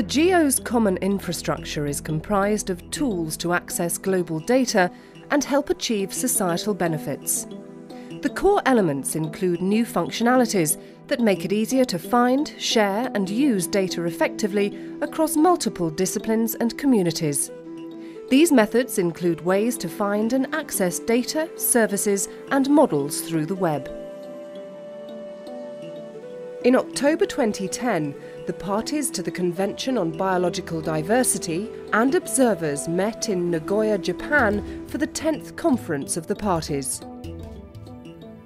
The Geoss common infrastructure is comprised of tools to access global data and help achieve societal benefits. The core elements include new functionalities that make it easier to find, share and use data effectively across multiple disciplines and communities. These methods include ways to find and access data, services and models through the web. In October 2010, the parties to the Convention on Biological Diversity and observers met in Nagoya, Japan for the 10th Conference of the Parties.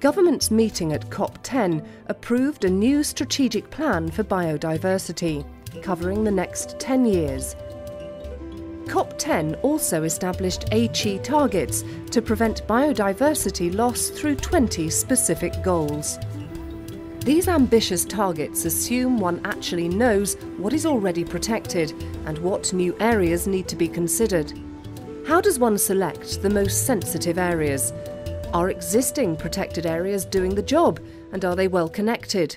Governments meeting at COP10 approved a new strategic plan for biodiversity, covering the next 10 years. COP10 also established Aichi targets to prevent biodiversity loss through 20 specific goals. These ambitious targets assume one actually knows what is already protected and what new areas need to be considered. How does one select the most sensitive areas? Are existing protected areas doing the job, and are they well connected?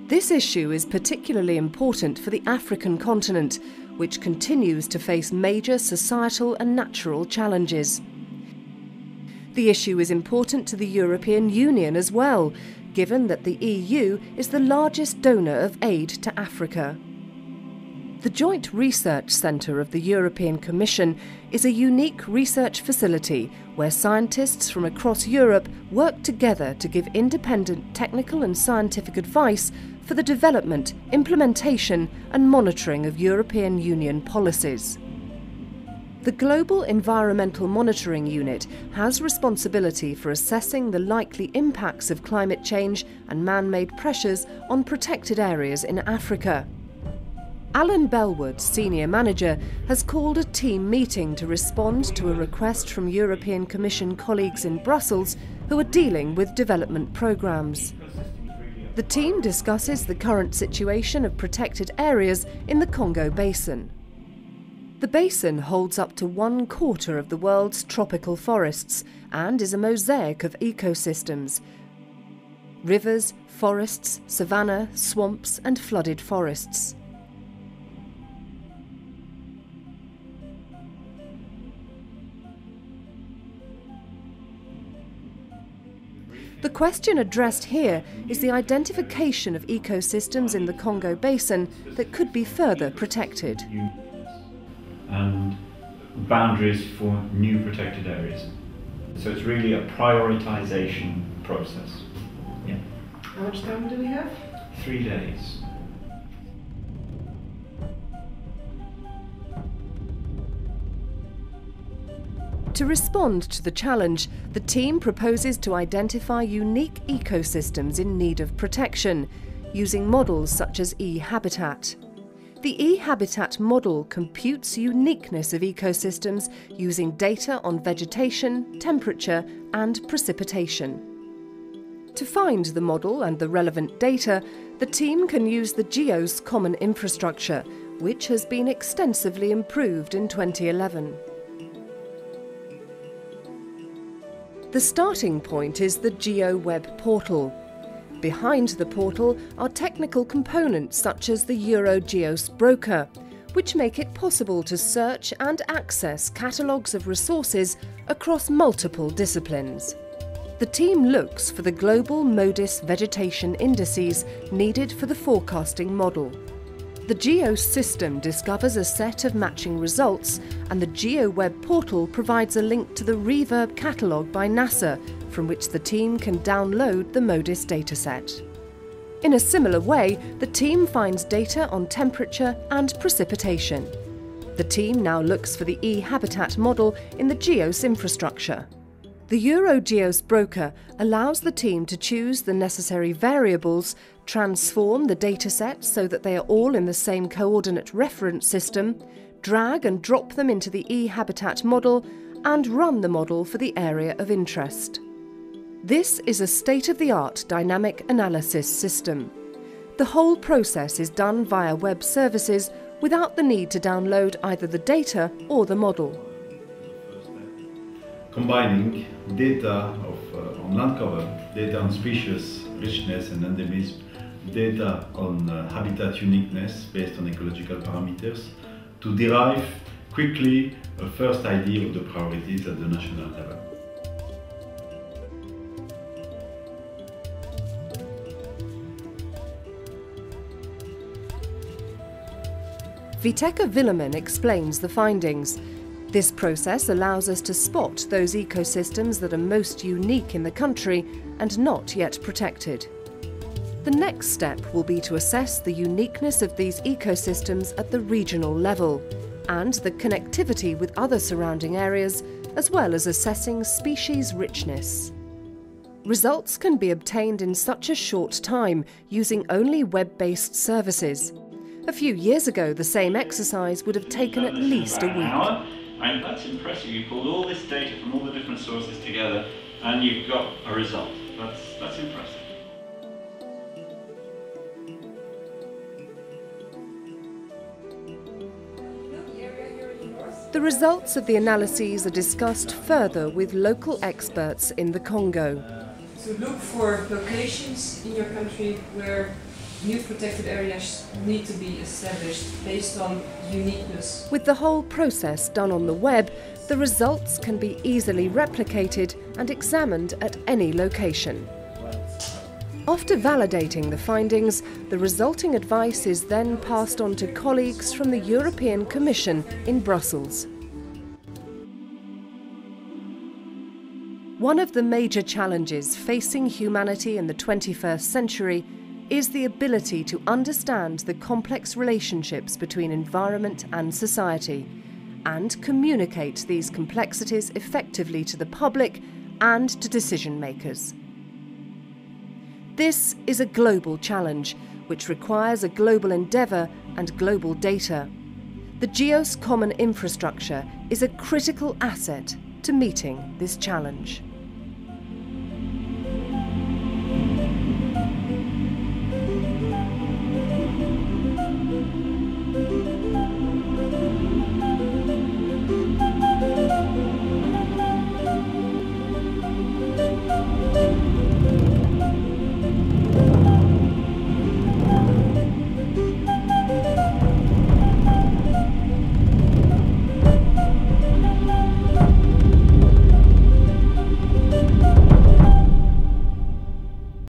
This issue is particularly important for the African continent, which continues to face major societal and natural challenges. The issue is important to the European Union as well, given that the EU is the largest donor of aid to Africa. The Joint Research Centre of the European Commission is a unique research facility where scientists from across Europe work together to give independent technical and scientific advice for the development, implementation and monitoring of European Union policies. The Global Environmental Monitoring Unit has responsibility for assessing the likely impacts of climate change and man-made pressures on protected areas in Africa. Alan Bellwood, Senior Manager, has called a team meeting to respond to a request from European Commission colleagues in Brussels who are dealing with development programmes. The team discusses the current situation of protected areas in the Congo Basin. The basin holds up to 1/4 of the world's tropical forests and is a mosaic of ecosystems: rivers, forests, savanna, swamps and flooded forests. The question addressed here is the identification of ecosystems in the Congo Basin that could be further protected. And boundaries for new protected areas. So it's really a prioritization process. Yeah. How much time do we have? 3 days. To respond to the challenge, the team proposes to identify unique ecosystems in need of protection, using models such as e-habitat. The e-habitat model computes uniqueness of ecosystems using data on vegetation, temperature and precipitation. To find the model and the relevant data, the team can use the Geoss common infrastructure, which has been extensively improved in 2011. The starting point is the GeoWeb portal. Behind the portal are technical components such as the Geoss broker, which make it possible to search and access catalogues of resources across multiple disciplines. The team looks for the global MODIS vegetation indices needed for the forecasting model. The Geoss system discovers a set of matching results, and the GeoWeb portal provides a link to the Reverb catalogue by NASA, from which the team can download the MODIS dataset. In a similar way, the team finds data on temperature and precipitation. The team now looks for the e-habitat model in the Geoss infrastructure. The Geoss broker allows the team to choose the necessary variables, transform the dataset so that they are all in the same coordinate reference system, drag and drop them into the e-habitat model, and run the model for the area of interest. This is a state-of-the-art dynamic analysis system. The whole process is done via web services without the need to download either the data or the model. Combining data on land cover, data on species richness and endemism, data on habitat uniqueness based on ecological parameters to derive quickly a first idea of the priorities at the national level. Viteke Willemen explains the findings. This process allows us to spot those ecosystems that are most unique in the country and not yet protected. The next step will be to assess the uniqueness of these ecosystems at the regional level and the connectivity with other surrounding areas, as well as assessing species richness. Results can be obtained in such a short time using only web-based services. A few years ago, the same exercise would have taken at least a week. And that's impressive. You pulled all this data from all the different sources together and you've got a result. That's impressive. The results of the analyses are discussed further with local experts in the Congo. So look for locations in your country where new protected areas need to be established based on uniqueness. With the whole process done on the web, the results can be easily replicated and examined at any location. After validating the findings, the resulting advice is then passed on to colleagues from the European Commission in Brussels. One of the major challenges facing humanity in the 21st century is the ability to understand the complex relationships between environment and society and communicate these complexities effectively to the public and to decision makers. This is a global challenge which requires a global endeavour and global data. The Geoss common infrastructure is a critical asset to meeting this challenge.